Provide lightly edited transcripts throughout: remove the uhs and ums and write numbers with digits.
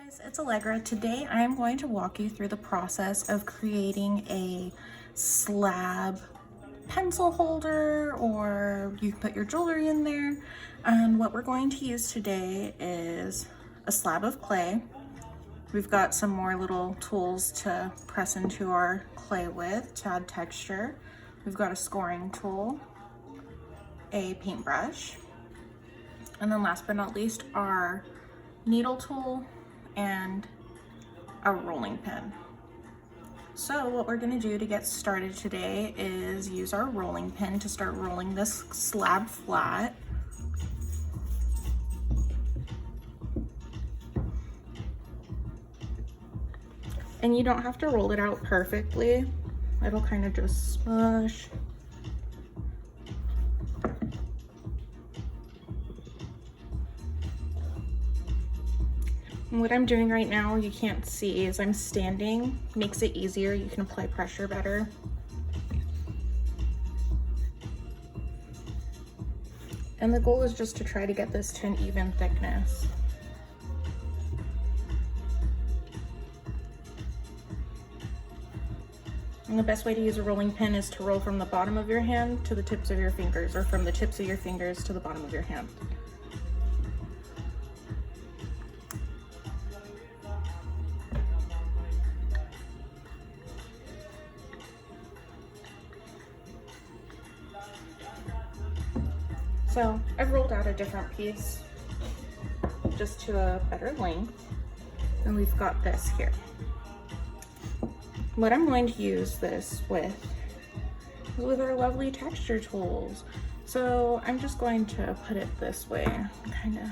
Guys, it's Allegra. Today I'm going to walk you through the process of creating a slab pencil holder, or you can put your jewelry in there. And what we're going to use today is a slab of clay. We've got some more little tools to press into our clay with to add texture. We've got a scoring tool, a paintbrush, and then last but not least, our needle tool and a rolling pin. So what we're gonna do to get started today is use our rolling pin to start rolling this slab flat. And you don't have to roll it out perfectly. It'll kind of just smush. And what I'm doing right now, you can't see, is I'm standing. Makes it easier, you can apply pressure better. And the goal is just to try to get this to an even thickness. And the best way to use a rolling pin is to roll from the bottom of your hand to the tips of your fingers, or from the tips of your fingers to the bottom of your hand. So I've rolled out a different piece just to a better length, and we've got this here. What I'm going to use this with is with our lovely texture tools. So I'm just going to put it this way, kind of.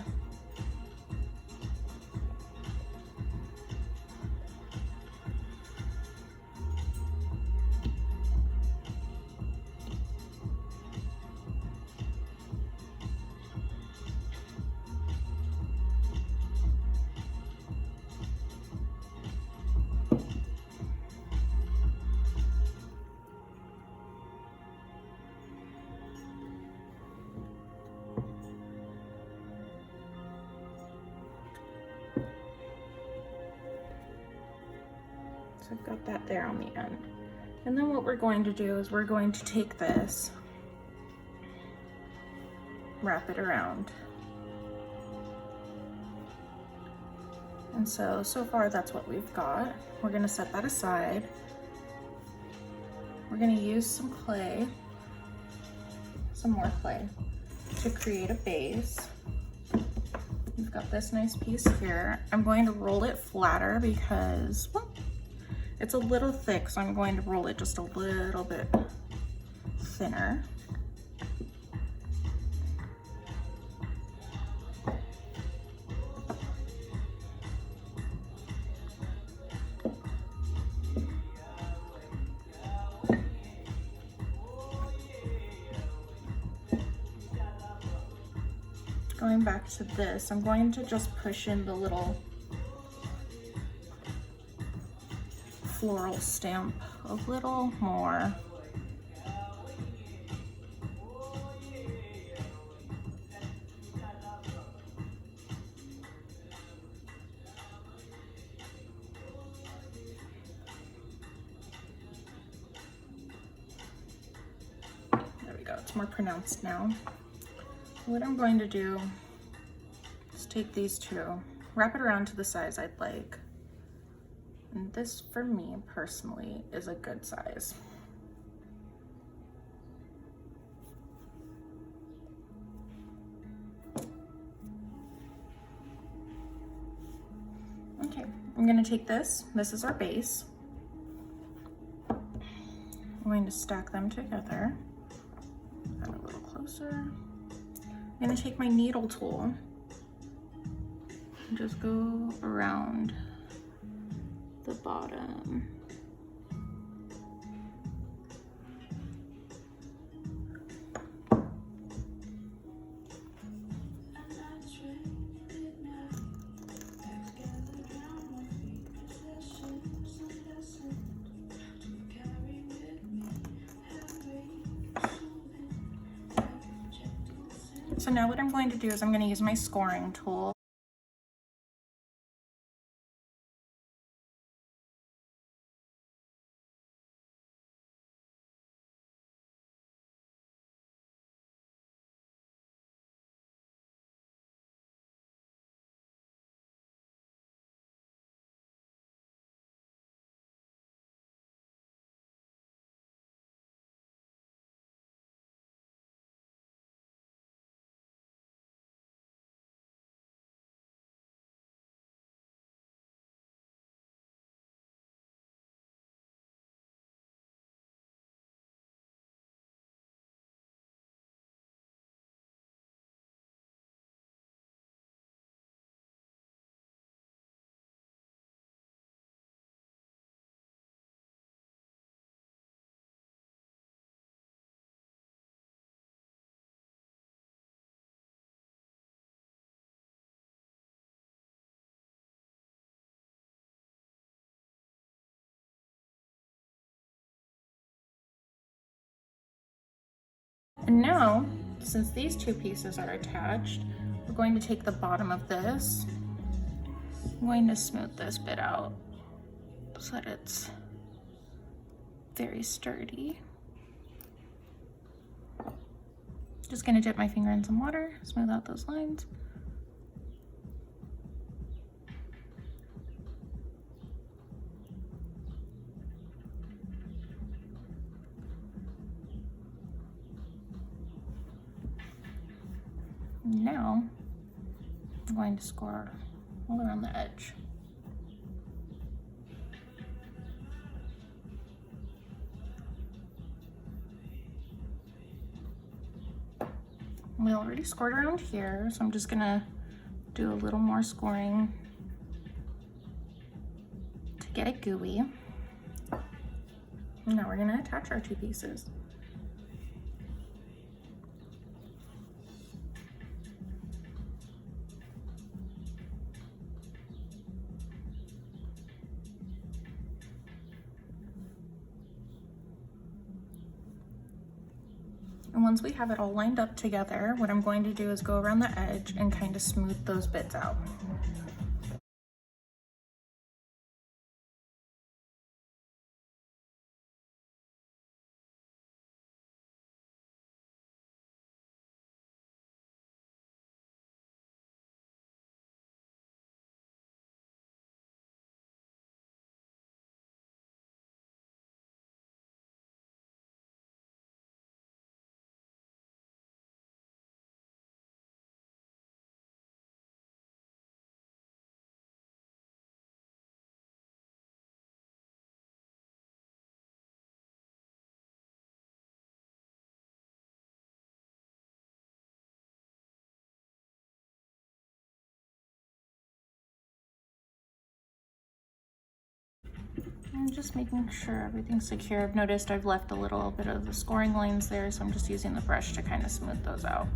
So I've got that there on the end. And then what we're going to do is we're going to take this, wrap it around. And so far that's what we've got. We're gonna set that aside. We're gonna use some clay, some more clay, to create a base. We've got this nice piece here. I'm going to roll it flatter because, well, it's a little thick, so I'm going to roll it just a little bit thinner. Going back to this, I'm going to just push in the little floral stamp a little more. There we go, it's more pronounced now. What I'm going to do is take these two, wrap it around to the size I'd like. And this, for me personally, is a good size. Okay, I'm gonna take this. This is our base. I'm going to stack them together. Add a little closer. I'm gonna take my needle tool and just go around the bottom. So now what I'm going to do is I'm going to use my scoring tool And now, since these two pieces are attached, we're going to take the bottom of this. I'm going to smooth this bit out so that it's very sturdy. Just gonna dip my finger in some water, smooth out those lines. Now, I'm going to score all around the edge. We already scored around here, so I'm just gonna do a little more scoring to get it gooey. Now we're gonna attach our two pieces. And once we have it all lined up together, what I'm going to do is go around the edge and kind of smooth those bits out. I'm just making sure everything's secure. I've noticed I've left a little bit of the scoring lines there, so I'm just using the brush to kind of smooth those out.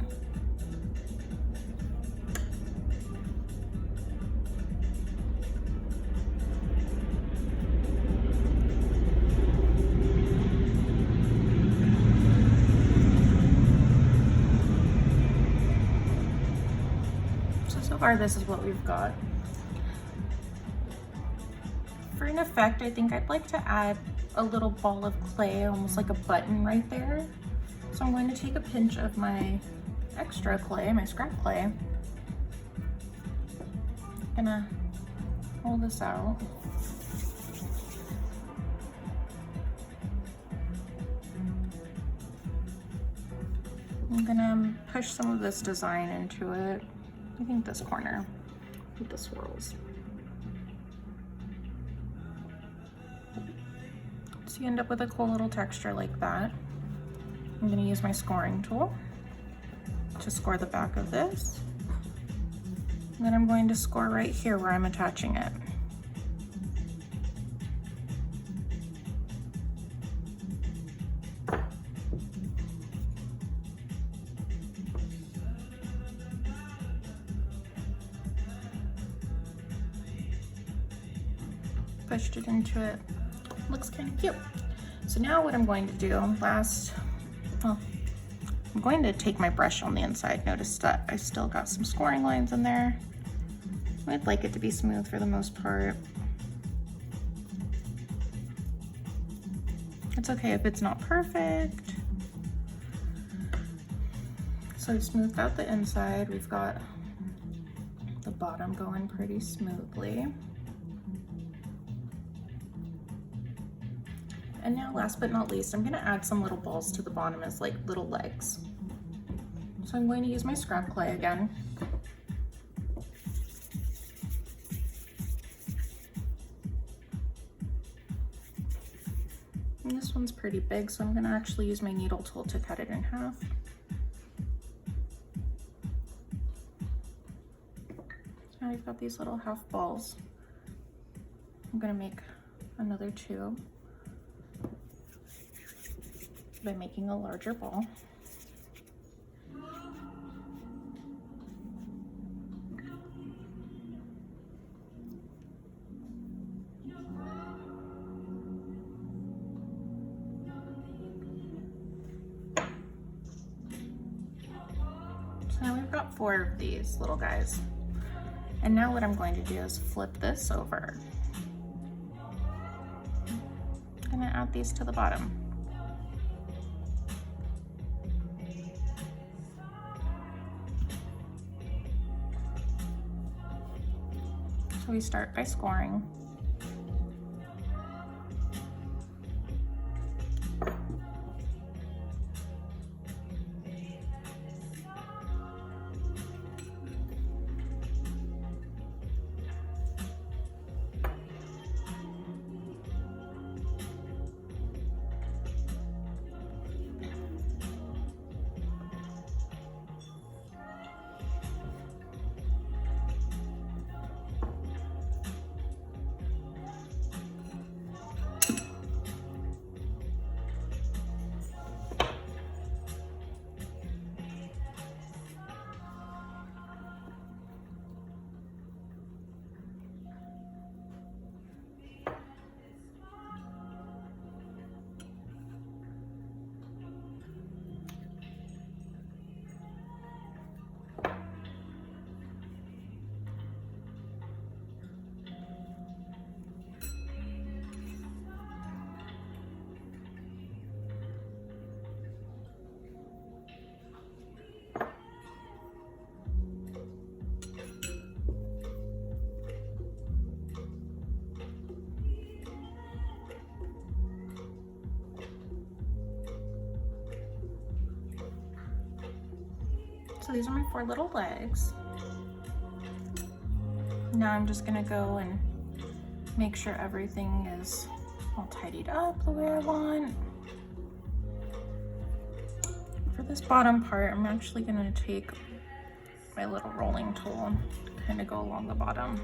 So far this is what we've got. For an effect, I think I'd like to add a little ball of clay, almost like a button right there. So I'm going to take a pinch of my extra clay, my scrap clay. I'm gonna hold this out. I'm gonna push some of this design into it. I think this corner with the swirls. So you end up with a cool little texture like that. I'm gonna use my scoring tool to score the back of this. And then I'm going to score right here where I'm attaching it. Pushed it into it. Looks kind of cute. So now what I'm going to do I'm going to take my brush on the inside. Notice that I still got some scoring lines in there. I'd like it to be smooth for the most part. It's okay if it's not perfect. So I've smoothed out the inside. We've got the bottom going pretty smoothly. And now last but not least, I'm gonna add some little balls to the bottom as like little legs. So I'm going to use my scrap clay again. And this one's pretty big, so I'm gonna actually use my needle tool to cut it in half. So now we've got these little half balls. I'm gonna make another two by making a larger ball. So now we've got 4 of these little guys. And now what I'm going to do is flip this over. I'm gonna add these to the bottom. So we start by scoring. So these are my 4 little legs. Now I'm just gonna go and make sure everything is all tidied up the way I want. For this bottom part, I'm actually gonna take my little rolling tool to kind of go along the bottom.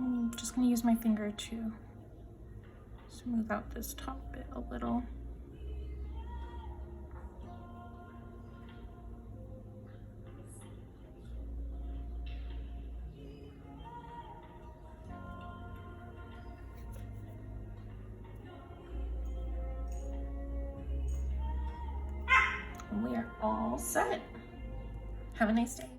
I'm just gonna use my finger to smooth out this top bit a little. We are all set. Have a nice day.